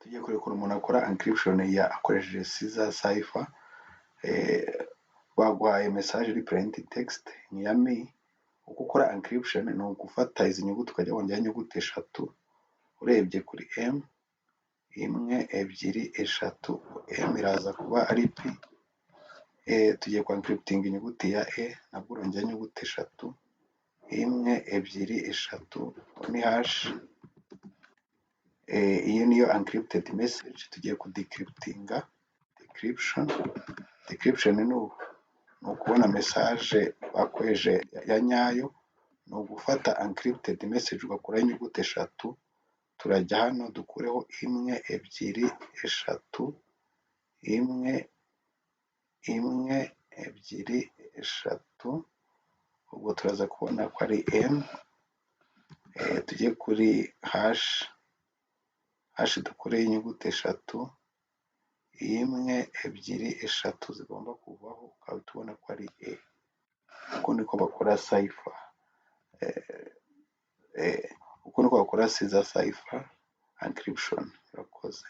Tugiye kureba ukuntu umuntu akora encryption ya akoresheje Caesar Cipher. Baguhaye message iri plain text nk'iya me. Uko ukora encryption ni ugufata izi nyuguti ukajya wongeraho inyuguti eshatu. Urebye kuri M, imwe, ebyiri, eshatu, M iraza kuba ari P. Tugiye kwa encrypting inyuguti ya E, nabwo urongeraho inyuguti eshatu. Imwe, ebyiri, eshatu, ni hash. Iyi niyo encrypted message. Tugiye ku decryptinga. Decryption ni ukubona message bakoresheje ya nyayo. Ni ugufata encrypted message ugakuraho inyuguti eshatu. Turajya hano dukureho imwe, ebyiri, eshatu, imwe, ebyiri, eshatu. Ubwo turaza kubona ko ari M. Tujye kuri hash dukureho inyuguti eshatu. Imwe, ebyiri, eshatu zigomba kuvaho, ukaba tubona ko ari E. Uko niko bakora cipher. Uko niko bakora Caesar Cipher encryption. Urakoze.